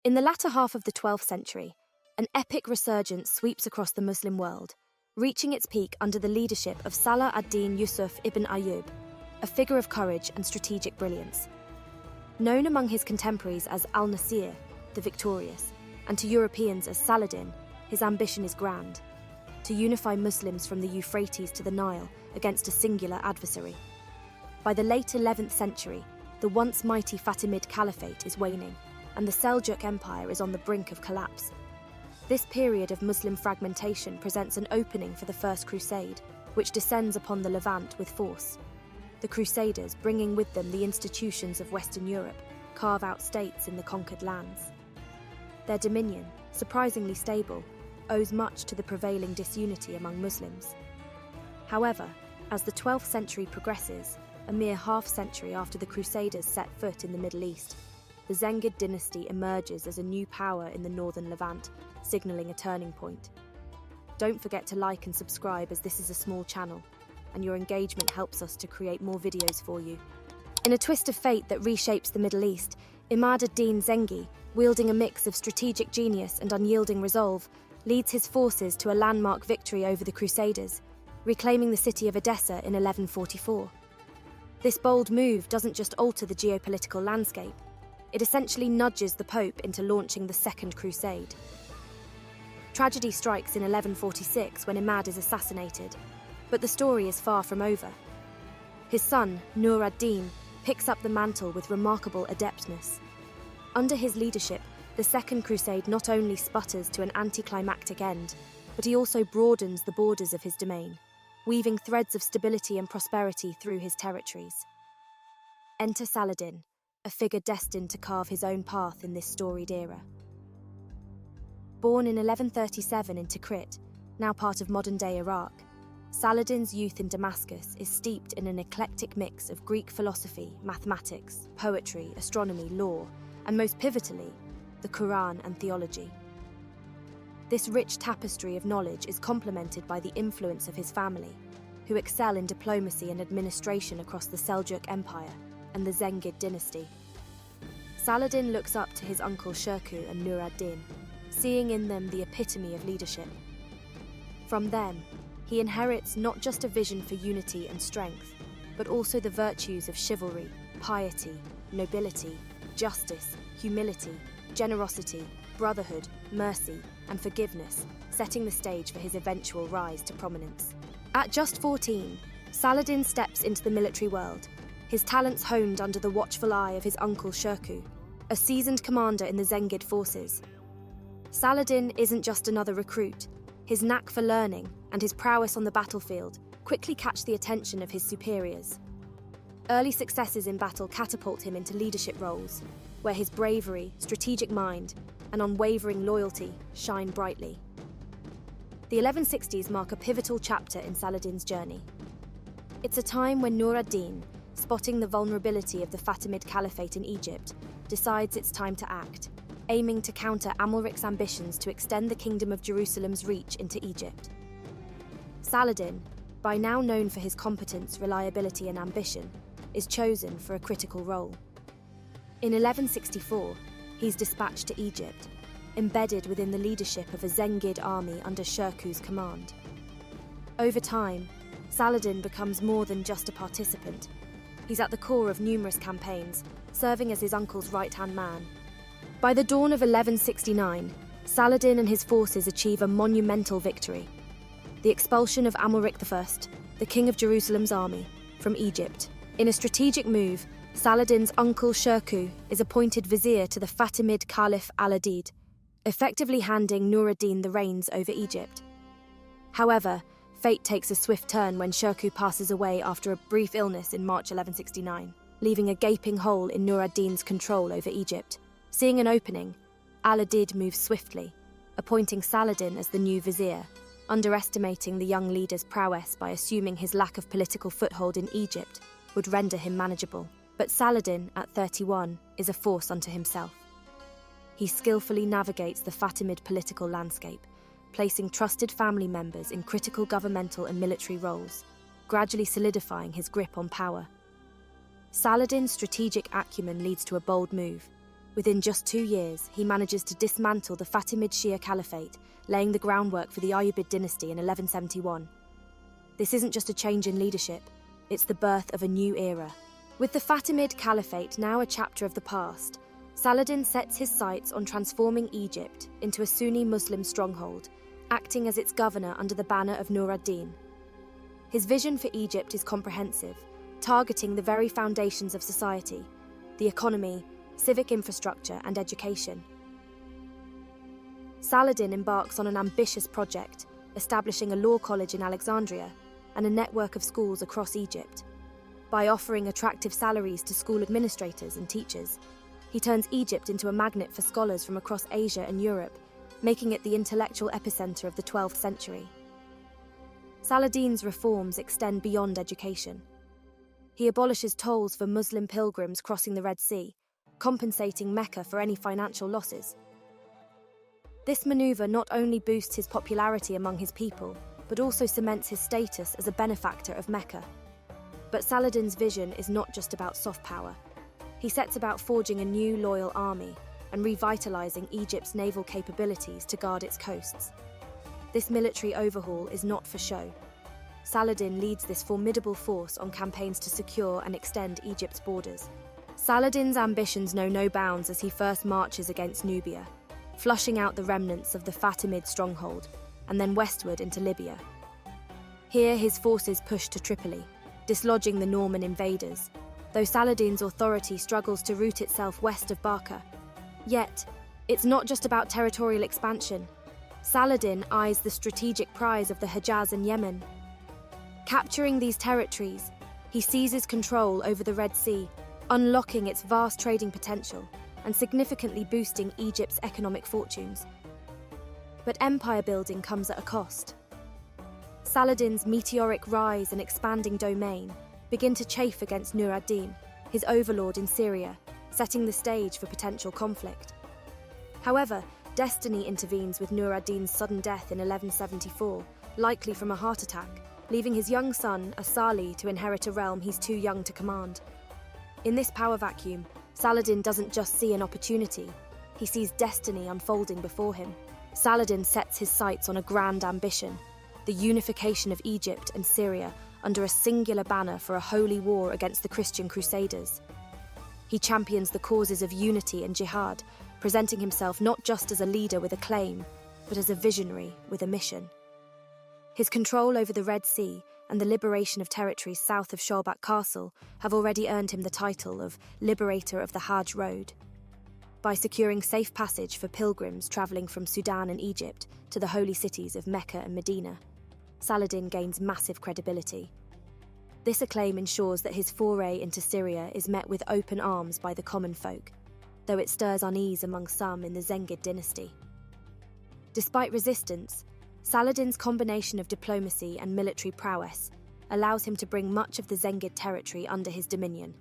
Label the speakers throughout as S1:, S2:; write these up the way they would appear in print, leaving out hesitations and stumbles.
S1: In the latter half of the 12th century, an epic resurgence sweeps across the Muslim world, reaching its peak under the leadership of Salah ad-Din Yusuf ibn Ayyub, a figure of courage and strategic brilliance. Known among his contemporaries as al-Nasir, the victorious, and to Europeans as Saladin, his ambition is grand: to unify Muslims from the Euphrates to the Nile against a singular adversary. By the late 11th century, the once mighty Fatimid Caliphate is waning, and the Seljuk Empire is on the brink of collapse. This period of Muslim fragmentation presents an opening for the First Crusade, which descends upon the Levant with force. The Crusaders, bringing with them the institutions of Western Europe, carve out states in the conquered lands. Their dominion, surprisingly stable, owes much to the prevailing disunity among Muslims. However, as the 12th century progresses, a mere half-century after the Crusaders set foot in the Middle East, the Zengid dynasty emerges as a new power in the northern Levant, signalling a turning point. Don't forget to like and subscribe, as this is a small channel, and your engagement helps us to create more videos for you. In a twist of fate that reshapes the Middle East, Imad ad-Din Zengi, wielding a mix of strategic genius and unyielding resolve, leads his forces to a landmark victory over the Crusaders, reclaiming the city of Edessa in 1144. This bold move doesn't just alter the geopolitical landscape, it essentially nudges the Pope into launching the Second Crusade. Tragedy strikes in 1146 when Imad is assassinated, but the story is far from over. His son, Nur ad-Din, picks up the mantle with remarkable adeptness. Under his leadership, the Second Crusade not only sputters to an anticlimactic end, but he also broadens the borders of his domain, weaving threads of stability and prosperity through his territories. Enter Saladin, a figure destined to carve his own path in this storied era. Born in 1137 in Tikrit, now part of modern-day Iraq, Saladin's youth in Damascus is steeped in an eclectic mix of Greek philosophy, mathematics, poetry, astronomy, law, and most pivotally, the Quran and theology. This rich tapestry of knowledge is complemented by the influence of his family, who excel in diplomacy and administration across the Seljuk Empire and the Zengid dynasty. Saladin looks up to his uncle Shirkuh and Nur ad-Din, seeing in them the epitome of leadership. From them, he inherits not just a vision for unity and strength, but also the virtues of chivalry, piety, nobility, justice, humility, generosity, brotherhood, mercy, and forgiveness, setting the stage for his eventual rise to prominence. At just 14, Saladin steps into the military world, his talents honed under the watchful eye of his uncle Shirkuh, a seasoned commander in the Zengid forces. Saladin isn't just another recruit. His knack for learning and his prowess on the battlefield quickly catch the attention of his superiors. Early successes in battle catapult him into leadership roles, where his bravery, strategic mind, and unwavering loyalty shine brightly. The 1160s mark a pivotal chapter in Saladin's journey. It's a time when Nur ad-Din, spotting the vulnerability of the Fatimid Caliphate in Egypt, decides it's time to act, aiming to counter Amalric's ambitions to extend the Kingdom of Jerusalem's reach into Egypt. Saladin, by now known for his competence, reliability, and ambition, is chosen for a critical role. In 1164, he's dispatched to Egypt, embedded within the leadership of a Zengid army under Shirkuh's command. Over time, Saladin becomes more than just a participant. He's at the core of numerous campaigns, serving as his uncle's right-hand man. By the dawn of 1169, Saladin and his forces achieve a monumental victory: the expulsion of Amalric I, the king of Jerusalem's army, from Egypt. In a strategic move, Saladin's uncle Shirkuh is appointed vizier to the Fatimid Caliph al-Adid, effectively handing Nur ad-Din the reins over Egypt. However, fate takes a swift turn when Shirkuh passes away after a brief illness in March 1169, leaving a gaping hole in Nur ad-Din's control over Egypt. Seeing an opening, al-Adid moves swiftly, appointing Saladin as the new vizier, underestimating the young leader's prowess by assuming his lack of political foothold in Egypt would render him manageable. But Saladin, at 31, is a force unto himself. He skillfully navigates the Fatimid political landscape, placing trusted family members in critical governmental and military roles, gradually solidifying his grip on power. Saladin's strategic acumen leads to a bold move. Within just 2 years, he manages to dismantle the Fatimid Shia Caliphate, laying the groundwork for the Ayyubid dynasty in 1171. This isn't just a change in leadership, it's the birth of a new era. With the Fatimid Caliphate now a chapter of the past, Saladin sets his sights on transforming Egypt into a Sunni Muslim stronghold, acting as its governor under the banner of Nur ad-Din. His vision for Egypt is comprehensive, targeting the very foundations of society, the economy, civic infrastructure, and education. Saladin embarks on an ambitious project, establishing a law college in Alexandria and a network of schools across Egypt. By offering attractive salaries to school administrators and teachers, he turns Egypt into a magnet for scholars from across Asia and Europe, making it the intellectual epicenter of the 12th century. Saladin's reforms extend beyond education. He abolishes tolls for Muslim pilgrims crossing the Red Sea, compensating Mecca for any financial losses. This maneuver not only boosts his popularity among his people, but also cements his status as a benefactor of Mecca. But Saladin's vision is not just about soft power. He sets about forging a new loyal army and revitalizing Egypt's naval capabilities to guard its coasts. This military overhaul is not for show. Saladin leads this formidable force on campaigns to secure and extend Egypt's borders. Saladin's ambitions know no bounds as he first marches against Nubia, flushing out the remnants of the Fatimid stronghold, and then westward into Libya. Here his forces push to Tripoli, dislodging the Norman invaders, though Saladin's authority struggles to root itself west of Barca. Yet, it's not just about territorial expansion. Saladin eyes the strategic prize of the Hejaz and Yemen. Capturing these territories, he seizes control over the Red Sea, unlocking its vast trading potential and significantly boosting Egypt's economic fortunes. But empire building comes at a cost. Saladin's meteoric rise and expanding domain begin to chafe against Nur ad-Din, his overlord in Syria, setting the stage for potential conflict. However, destiny intervenes with Nur ad-Din's sudden death in 1174, likely from a heart attack, leaving his young son, Asali, to inherit a realm he's too young to command. In this power vacuum, Saladin doesn't just see an opportunity, he sees destiny unfolding before him. Saladin sets his sights on a grand ambition, the unification of Egypt and Syria under a singular banner for a holy war against the Christian Crusaders. He champions the causes of unity and jihad, presenting himself not just as a leader with a claim, but as a visionary with a mission. His control over the Red Sea and the liberation of territories south of Shawbat Castle have already earned him the title of Liberator of the Hajj Road. By securing safe passage for pilgrims travelling from Sudan and Egypt to the holy cities of Mecca and Medina, Saladin gains massive credibility. This acclaim ensures that his foray into Syria is met with open arms by the common folk, though it stirs unease among some in the Zengid dynasty. Despite resistance, Saladin's combination of diplomacy and military prowess allows him to bring much of the Zengid territory under his dominion,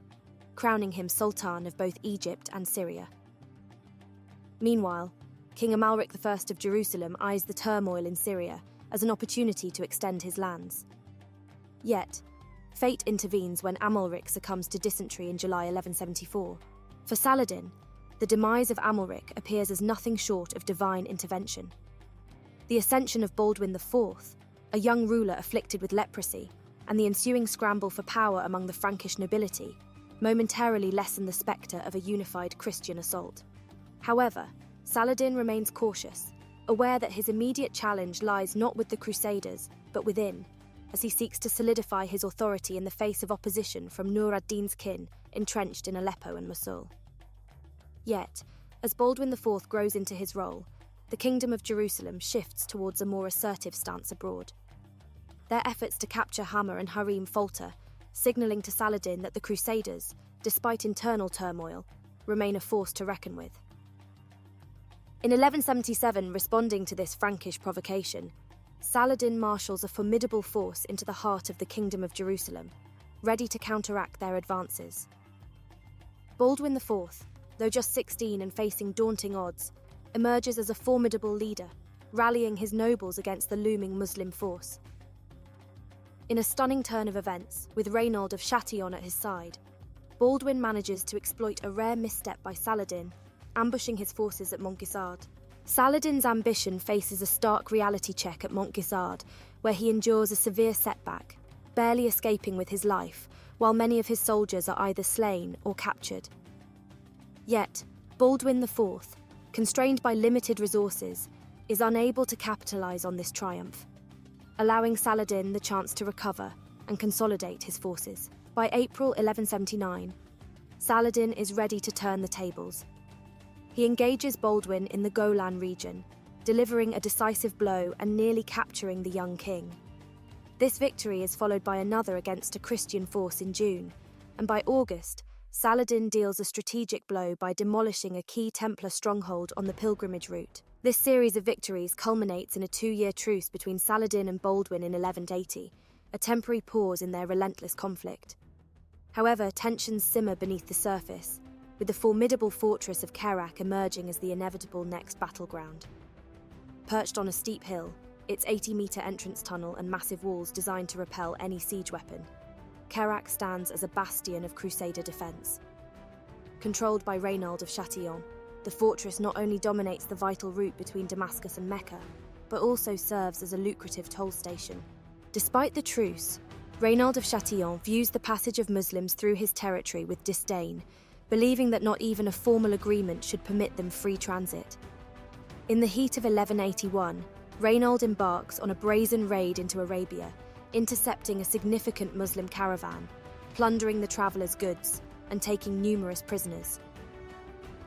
S1: crowning him Sultan of both Egypt and Syria. Meanwhile, King Amalric I of Jerusalem eyes the turmoil in Syria as an opportunity to extend his lands. Yet, fate intervenes when Amalric succumbs to dysentery in July 1174. For Saladin, the demise of Amalric appears as nothing short of divine intervention. The ascension of Baldwin IV, a young ruler afflicted with leprosy, and the ensuing scramble for power among the Frankish nobility momentarily lessen the spectre of a unified Christian assault. However, Saladin remains cautious, aware that his immediate challenge lies not with the Crusaders, but within, as he seeks to solidify his authority in the face of opposition from Nur ad-Din's kin entrenched in Aleppo and Mosul. Yet, as Baldwin IV grows into his role, the Kingdom of Jerusalem shifts towards a more assertive stance abroad. Their efforts to capture Hama and Harim falter, signalling to Saladin that the Crusaders, despite internal turmoil, remain a force to reckon with. In 1177, responding to this Frankish provocation, Saladin marshals a formidable force into the heart of the Kingdom of Jerusalem, ready to counteract their advances. Baldwin IV, though just 16 and facing daunting odds, emerges as a formidable leader, rallying his nobles against the looming Muslim force. In a stunning turn of events, with Reynold of Chatillon at his side, Baldwin manages to exploit a rare misstep by Saladin ambushing his forces at Montgisard. Saladin's ambition faces a stark reality check at Montgisard, where he endures a severe setback, barely escaping with his life, while many of his soldiers are either slain or captured. Yet, Baldwin IV, constrained by limited resources, is unable to capitalize on this triumph, allowing Saladin the chance to recover and consolidate his forces. By April 1179, Saladin is ready to turn the tables. He engages Baldwin in the Golan region, delivering a decisive blow and nearly capturing the young king. This victory is followed by another against a Christian force in June, and by August, Saladin deals a strategic blow by demolishing a key Templar stronghold on the pilgrimage route. This series of victories culminates in a 2-year truce between Saladin and Baldwin in 1180, a temporary pause in their relentless conflict. However, tensions simmer beneath the surface, with the formidable fortress of Kerak emerging as the inevitable next battleground. Perched on a steep hill, its 80-metre entrance tunnel and massive walls designed to repel any siege weapon, Kerak stands as a bastion of Crusader defence. Controlled by Raynauld of Chatillon, the fortress not only dominates the vital route between Damascus and Mecca, but also serves as a lucrative toll station. Despite the truce, Raynauld of Chatillon views the passage of Muslims through his territory with disdain, believing that not even a formal agreement should permit them free transit. In the heat of 1181, Raynauld embarks on a brazen raid into Arabia, intercepting a significant Muslim caravan, plundering the travellers' goods, and taking numerous prisoners.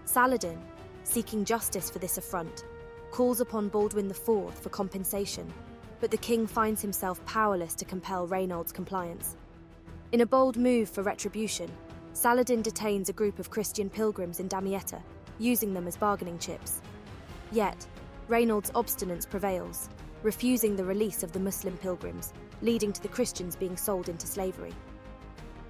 S1: Saladin, seeking justice for this affront, calls upon Baldwin IV for compensation, but the king finds himself powerless to compel Raynauld's compliance. In a bold move for retribution, Saladin detains a group of Christian pilgrims in Damietta, using them as bargaining chips. Yet, Raynauld's obstinance prevails, refusing the release of the Muslim pilgrims, leading to the Christians being sold into slavery.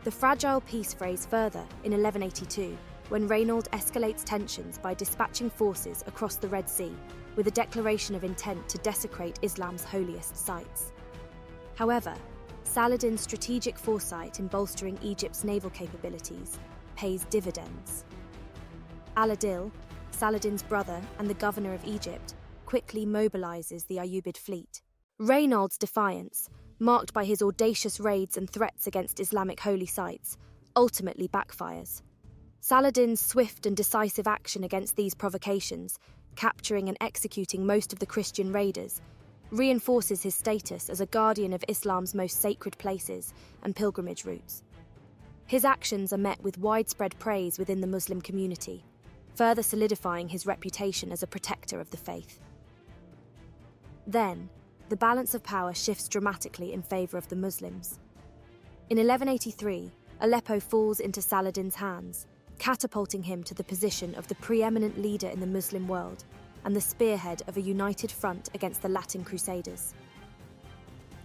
S1: The fragile peace frays further in 1182, when Raynauld escalates tensions by dispatching forces across the Red Sea, with a declaration of intent to desecrate Islam's holiest sites. However, Saladin's strategic foresight in bolstering Egypt's naval capabilities pays dividends. Al-Adil, Saladin's brother and the governor of Egypt, quickly mobilizes the Ayyubid fleet. Raynauld's defiance, marked by his audacious raids and threats against Islamic holy sites, ultimately backfires. Saladin's swift and decisive action against these provocations, capturing and executing most of the Christian raiders, reinforces his status as a guardian of Islam's most sacred places and pilgrimage routes. His actions are met with widespread praise within the Muslim community, further solidifying his reputation as a protector of the faith. Then, the balance of power shifts dramatically in favour of the Muslims. In 1183, Aleppo falls into Saladin's hands, catapulting him to the position of the preeminent leader in the Muslim world and the spearhead of a united front against the Latin Crusaders.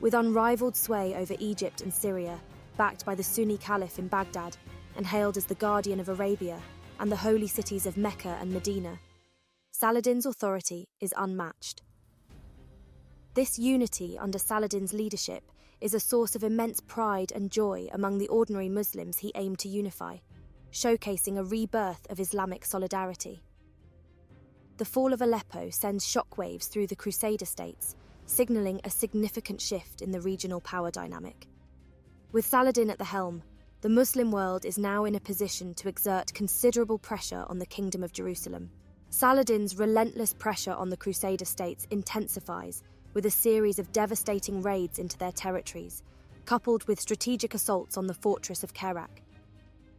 S1: With unrivaled sway over Egypt and Syria, backed by the Sunni Caliph in Baghdad and hailed as the guardian of Arabia and the holy cities of Mecca and Medina, Saladin's authority is unmatched. This unity under Saladin's leadership is a source of immense pride and joy among the ordinary Muslims he aimed to unify, showcasing a rebirth of Islamic solidarity. The fall of Aleppo sends shockwaves through the Crusader states, signalling a significant shift in the regional power dynamic. With Saladin at the helm, the Muslim world is now in a position to exert considerable pressure on the Kingdom of Jerusalem. Saladin's relentless pressure on the Crusader states intensifies with a series of devastating raids into their territories, coupled with strategic assaults on the fortress of Kerak.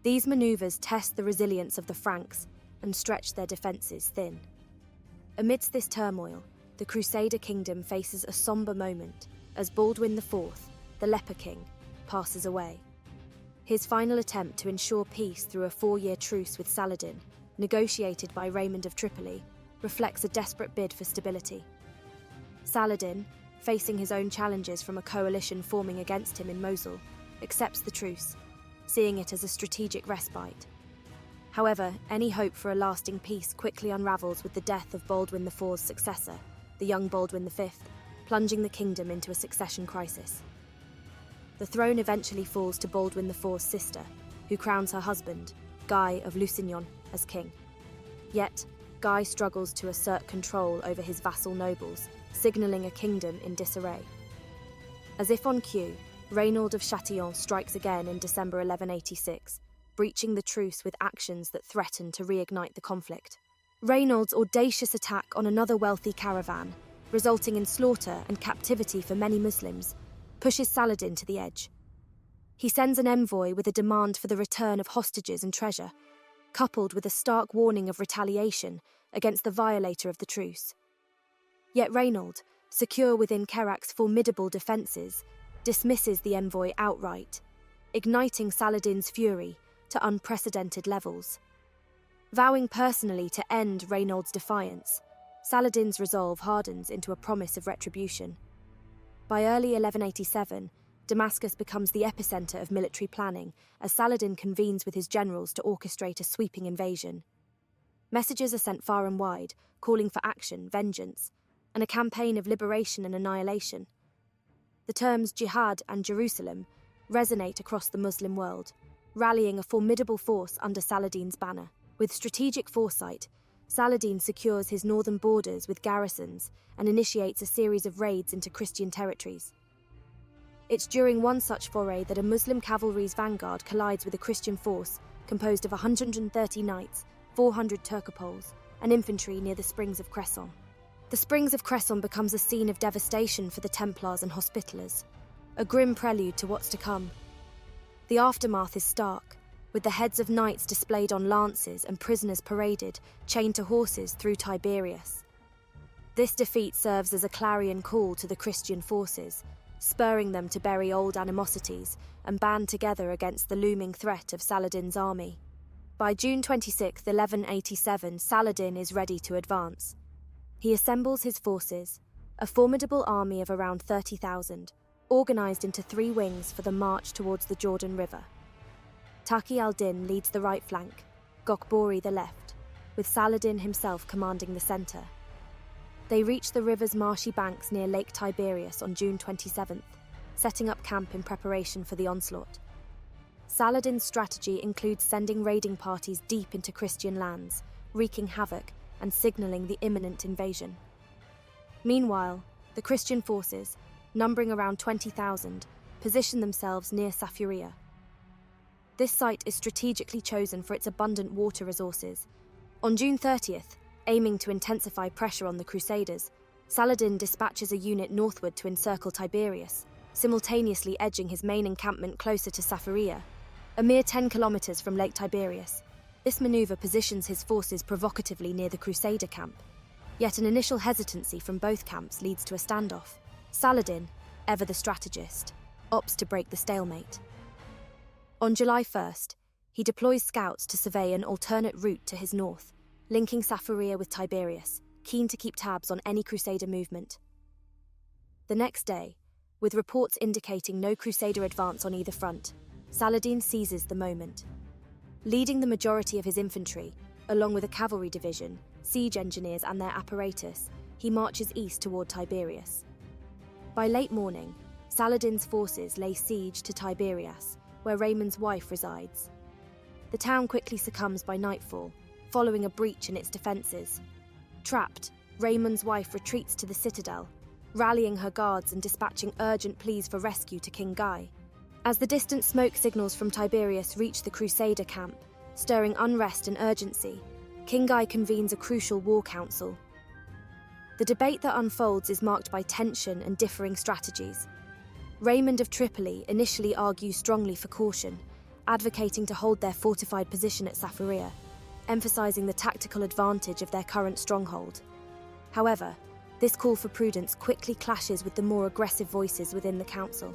S1: These maneuvers test the resilience of the Franks and stretch their defences thin. Amidst this turmoil, the Crusader kingdom faces a sombre moment as Baldwin IV, the Leper King, passes away. His final attempt to ensure peace through a 4-year truce with Saladin, negotiated by Raymond of Tripoli, reflects a desperate bid for stability. Saladin, facing his own challenges from a coalition forming against him in Mosul, accepts the truce, seeing it as a strategic respite. However, any hope for a lasting peace quickly unravels with the death of Baldwin IV's successor, the young Baldwin V, plunging the kingdom into a succession crisis. The throne eventually falls to Baldwin IV's sister, who crowns her husband, Guy of Lusignan, as king. Yet, Guy struggles to assert control over his vassal nobles, signalling a kingdom in disarray. As if on cue, Reynaud of Châtillon strikes again in December 1186, breaching the truce with actions that threaten to reignite the conflict. Reynaud's audacious attack on another wealthy caravan, resulting in slaughter and captivity for many Muslims, pushes Saladin to the edge. He sends an envoy with a demand for the return of hostages and treasure, coupled with a stark warning of retaliation against the violator of the truce. Yet Reynaud, secure within Kerrak's formidable defences, dismisses the envoy outright, igniting Saladin's fury to unprecedented levels. Vowing personally to end Reynaud's defiance, Saladin's resolve hardens into a promise of retribution. By early 1187, Damascus becomes the epicenter of military planning as Saladin convenes with his generals to orchestrate a sweeping invasion. Messages are sent far and wide, calling for action, vengeance, and a campaign of liberation and annihilation. The terms jihad and Jerusalem resonate across the Muslim world, rallying a formidable force under Saladin's banner. With strategic foresight, Saladin secures his northern borders with garrisons and initiates a series of raids into Christian territories. It's during one such foray that a Muslim cavalry's vanguard collides with a Christian force composed of 130 knights, 400 Turcopoles, and infantry near the Springs of Cresson. The Springs of Cresson becomes a scene of devastation for the Templars and Hospitallers, a grim prelude to what's to come. The aftermath is stark, with the heads of knights displayed on lances and prisoners paraded, chained to horses through Tiberias. This defeat serves as a clarion call to the Christian forces, spurring them to bury old animosities and band together against the looming threat of Saladin's army. By June 26, 1187, Saladin is ready to advance. He assembles his forces, a formidable army of around 30,000, organised into 3 wings for the march towards the Jordan River. Taqi al-Din leads the right flank, Gokbori the left, with Saladin himself commanding the centre. They reach the river's marshy banks near Lake Tiberias on June 27th, setting up camp in preparation for the onslaught. Saladin's strategy includes sending raiding parties deep into Christian lands, wreaking havoc and signalling the imminent invasion. Meanwhile, the Christian forces, numbering around 20,000, position themselves near Safuria. This site is strategically chosen for its abundant water resources. On June 30th, aiming to intensify pressure on the Crusaders, Saladin dispatches a unit northward to encircle Tiberias, simultaneously edging his main encampment closer to Safuria, a mere 10 kilometers from Lake Tiberias. This maneuver positions his forces provocatively near the Crusader camp. Yet an initial hesitancy from both camps leads to a standoff. Saladin, ever the strategist, opts to break the stalemate. On July 1st, he deploys scouts to survey an alternate route to his north, linking Safuria with Tiberias, keen to keep tabs on any Crusader movement. The next day, with reports indicating no Crusader advance on either front, Saladin seizes the moment. Leading the majority of his infantry, along with a cavalry division, siege engineers and their apparatus, he marches east toward Tiberias. By late morning, Saladin's forces lay siege to Tiberias, where Raymond's wife resides. The town quickly succumbs by nightfall, following a breach in its defences. Trapped, Raymond's wife retreats to the citadel, rallying her guards and dispatching urgent pleas for rescue to King Guy. As the distant smoke signals from Tiberias reach the Crusader camp, stirring unrest and urgency, King Guy convenes a crucial war council. The debate that unfolds is marked by tension and differing strategies. Raymond of Tripoli initially argues strongly for caution, advocating to hold their fortified position at Safuria, emphasising the tactical advantage of their current stronghold. However, this call for prudence quickly clashes with the more aggressive voices within the council.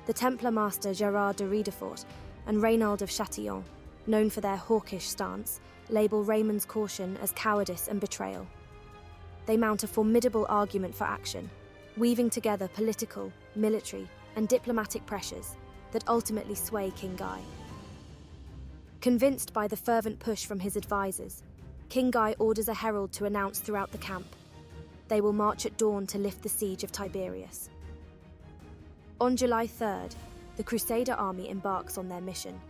S1: The Templar master Gerard de Riedefort and Reynaud of Châtillon, known for their hawkish stance, label Raymond's caution as cowardice and betrayal. They mount a formidable argument for action, weaving together political, military, and diplomatic pressures that ultimately sway King Guy. Convinced by the fervent push from his advisors, King Guy orders a herald to announce throughout the camp, they will march at dawn to lift the siege of Tiberias. On July 3rd, the Crusader army embarks on their mission.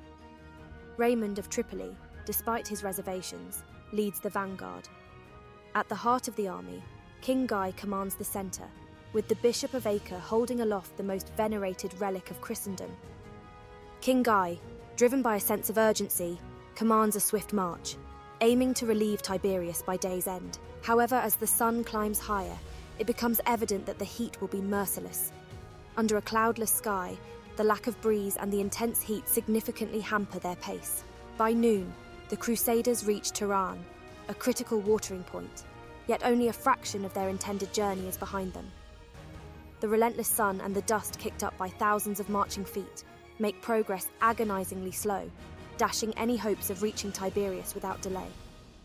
S1: Raymond of Tripoli, despite his reservations, leads the vanguard. At the heart of the army, King Guy commands the centre, with the Bishop of Acre holding aloft the most venerated relic of Christendom. King Guy, driven by a sense of urgency, commands a swift march, aiming to relieve Tiberius by day's end. However, as the sun climbs higher, it becomes evident that the heat will be merciless. Under a cloudless sky, the lack of breeze and the intense heat significantly hamper their pace. By noon, the Crusaders reach Turan, a critical watering point, yet only a fraction of their intended journey is behind them. The relentless sun and the dust kicked up by thousands of marching feet make progress agonizingly slow, dashing any hopes of reaching Tiberius without delay.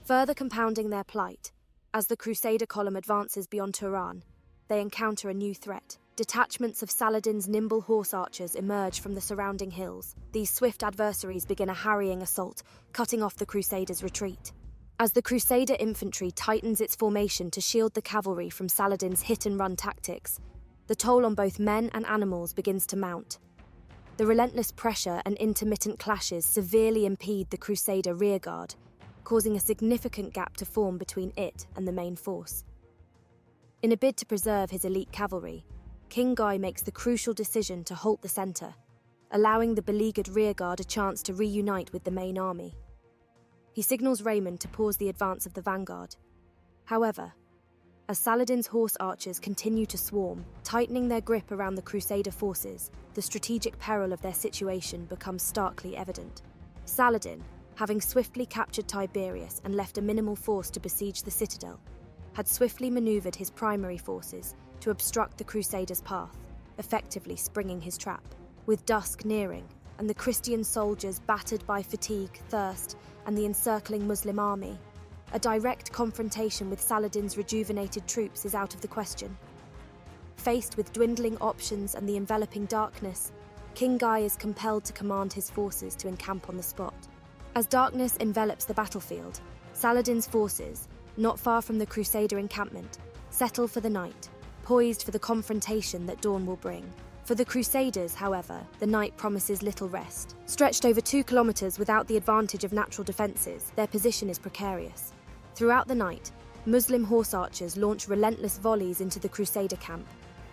S1: Further compounding their plight, as the Crusader column advances beyond Turan, they encounter a new threat. Detachments of Saladin's nimble horse archers emerge from the surrounding hills. These swift adversaries begin a harrying assault, cutting off the Crusaders' retreat. As the Crusader infantry tightens its formation to shield the cavalry from Saladin's hit-and-run tactics, the toll on both men and animals begins to mount. The relentless pressure and intermittent clashes severely impede the Crusader rearguard, causing a significant gap to form between it and the main force. In a bid to preserve his elite cavalry, King Guy makes the crucial decision to halt the centre, allowing the beleaguered rearguard a chance to reunite with the main army. He signals Raymond to pause the advance of the vanguard. However, as Saladin's horse archers continue to swarm, tightening their grip around the Crusader forces, the strategic peril of their situation becomes starkly evident. Saladin, having swiftly captured Tiberius and left a minimal force to besiege the citadel, had swiftly manoeuvred his primary forces to obstruct the Crusaders' path, effectively springing his trap. With dusk nearing, and the Christian soldiers battered by fatigue, thirst, and the encircling Muslim army, a direct confrontation with Saladin's rejuvenated troops is out of the question. Faced with dwindling options and the enveloping darkness, King Guy is compelled to command his forces to encamp on the spot. As darkness envelops the battlefield, Saladin's forces, not far from the Crusader encampment, settle for the night, poised for the confrontation that dawn will bring. For the Crusaders, however, the night promises little rest. Stretched over 2 kilometers without the advantage of natural defenses, their position is precarious. Throughout the night, Muslim horse archers launch relentless volleys into the Crusader camp,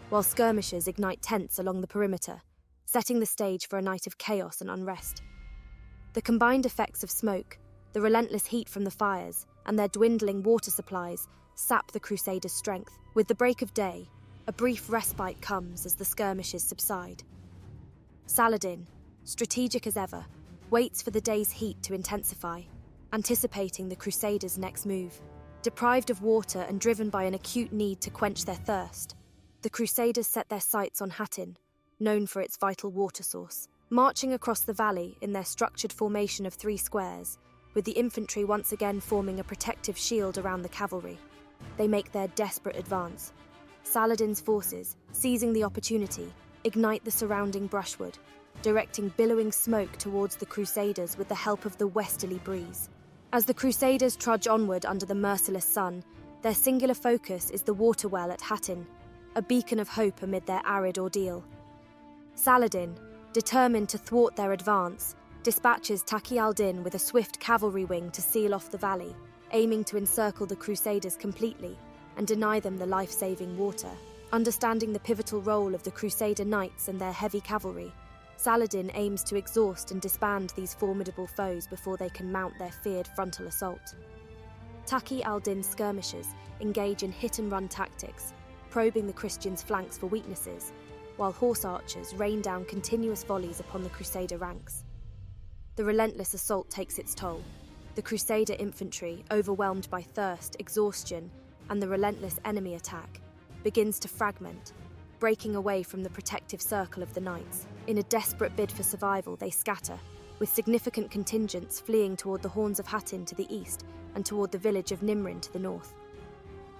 S1: while skirmishers ignite tents along the perimeter, setting the stage for a night of chaos and unrest. The combined effects of smoke, the relentless heat from the fires, and their dwindling water supplies sap the Crusaders' strength. With the break of day, a brief respite comes as the skirmishes subside. Saladin, strategic as ever, waits for the day's heat to intensify, anticipating the Crusaders' next move. Deprived of water and driven by an acute need to quench their thirst, the Crusaders set their sights on Hattin, known for its vital water source. Marching across the valley in their structured formation of 3 squares, with the infantry once again forming a protective shield around the cavalry, they make their desperate advance. Saladin's forces, seizing the opportunity, ignite the surrounding brushwood, directing billowing smoke towards the Crusaders with the help of the westerly breeze. As the Crusaders trudge onward under the merciless sun, their singular focus is the water well at Hattin, a beacon of hope amid their arid ordeal. Saladin, determined to thwart their advance, dispatches Taqi al-Din with a swift cavalry wing to seal off the valley, aiming to encircle the Crusaders completely and deny them the life-saving water. Understanding the pivotal role of the Crusader knights and their heavy cavalry, Saladin aims to exhaust and disband these formidable foes before they can mount their feared frontal assault. Taqi al-Din's skirmishers engage in hit-and-run tactics, probing the Christians' flanks for weaknesses, while horse archers rain down continuous volleys upon the Crusader ranks. The relentless assault takes its toll. The Crusader infantry, overwhelmed by thirst, exhaustion, and the relentless enemy attack, begins to fragment, breaking away from the protective circle of the knights. In a desperate bid for survival, they scatter, with significant contingents fleeing toward the Horns of Hattin to the east and toward the village of Nimrin to the north.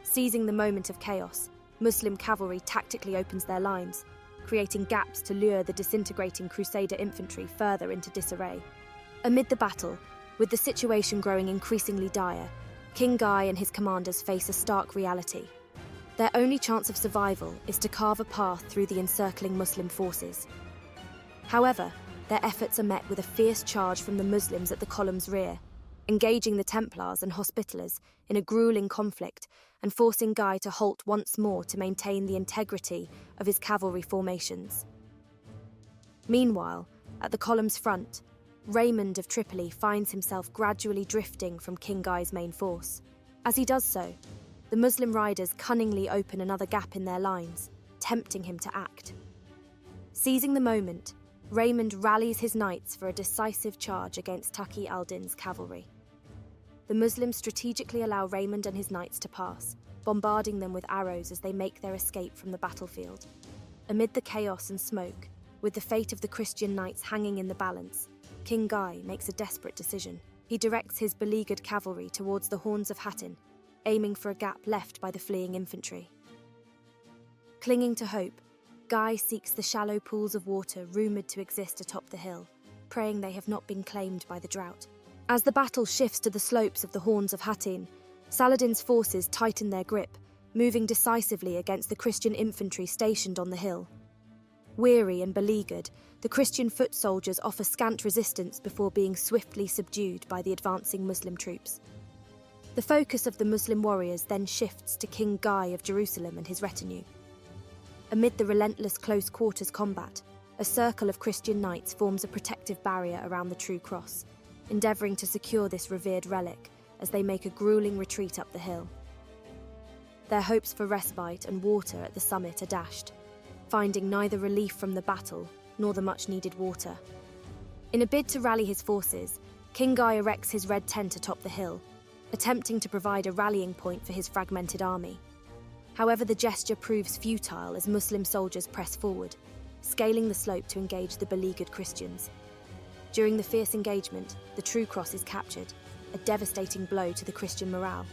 S1: Seizing the moment of chaos, Muslim cavalry tactically opens their lines, creating gaps to lure the disintegrating Crusader infantry further into disarray. Amid the battle, with the situation growing increasingly dire, King Guy and his commanders face a stark reality. Their only chance of survival is to carve a path through the encircling Muslim forces. However, their efforts are met with a fierce charge from the Muslims at the column's rear. engaging the Templars and Hospitallers in a grueling conflict and forcing Guy to halt once more to maintain the integrity of his cavalry formations. Meanwhile, at the column's front, Raymond of Tripoli finds himself gradually drifting from King Guy's main force. As he does so, the Muslim riders cunningly open another gap in their lines, tempting him to act. Seizing the moment, Raymond rallies his knights for a decisive charge against Taqi al-Din's cavalry. The Muslims strategically allow Raymond and his knights to pass, bombarding them with arrows as they make their escape from the battlefield. Amid the chaos and smoke, with the fate of the Christian knights hanging in the balance, King Guy makes a desperate decision. He directs his beleaguered cavalry towards the horns of Hattin, aiming for a gap left by the fleeing infantry. Clinging to hope, Guy seeks the shallow pools of water rumoured to exist atop the hill, praying they have not been claimed by the drought. As the battle shifts to the slopes of the horns of Hattin, Saladin's forces tighten their grip, moving decisively against the Christian infantry stationed on the hill. Weary and beleaguered, the Christian foot soldiers offer scant resistance before being swiftly subdued by the advancing Muslim troops. The focus of the Muslim warriors then shifts to King Guy of Jerusalem and his retinue. Amid the relentless close-quarters combat, a circle of Christian knights forms a protective barrier around the true cross, endeavouring to secure this revered relic as they make a gruelling retreat up the hill. Their hopes for respite and water at the summit are dashed, finding neither relief from the battle nor the much-needed water. In a bid to rally his forces, King Guy erects his red tent atop the hill, attempting to provide a rallying point for his fragmented army. However, the gesture proves futile as Muslim soldiers press forward, scaling the slope to engage the beleaguered Christians. During the fierce engagement, the True Cross is captured, a devastating blow to the Christian morale.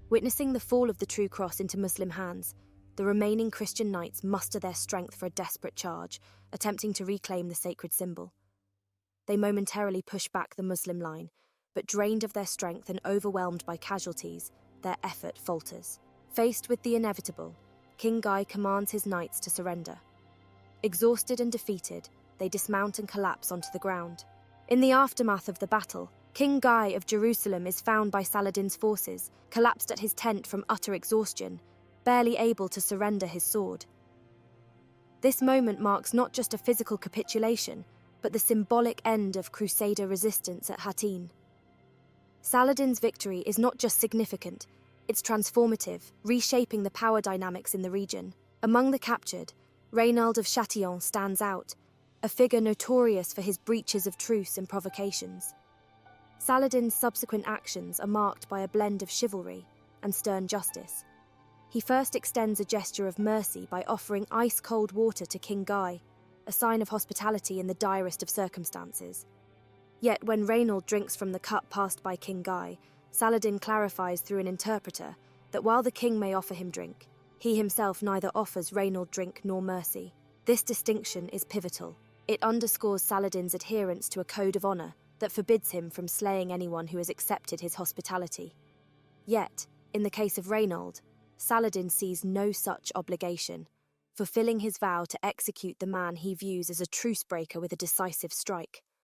S1: Witnessing the fall of the True Cross into Muslim hands, the remaining Christian knights muster their strength for a desperate charge, attempting to reclaim the sacred symbol. They momentarily push back the Muslim line, but drained of their strength and overwhelmed by casualties, their effort falters. Faced with the inevitable, King Guy commands his knights to surrender. Exhausted and defeated, they dismount and collapse onto the ground. In the aftermath of the battle, King Guy of Jerusalem is found by Saladin's forces, collapsed at his tent from utter exhaustion, barely able to surrender his sword. This moment marks not just a physical capitulation, but the symbolic end of Crusader resistance at Hattin. Saladin's victory is not just significant, it's transformative, reshaping the power dynamics in the region. Among the captured, Raynald of Châtillon stands out, a figure notorious for his breaches of truce and provocations. Saladin's subsequent actions are marked by a blend of chivalry and stern justice. He first extends a gesture of mercy by offering ice-cold water to King Guy, a sign of hospitality in the direst of circumstances. Yet when Raynald drinks from the cup passed by King Guy, Saladin clarifies through an interpreter that while the king may offer him drink, he himself neither offers Raynald drink nor mercy. This distinction is pivotal. It underscores Saladin's adherence to a code of honour that forbids him from slaying anyone who has accepted his hospitality. Yet, in the case of Raynald, Saladin sees no such obligation, fulfilling his vow to execute the man he views as a truce breaker with a decisive strike.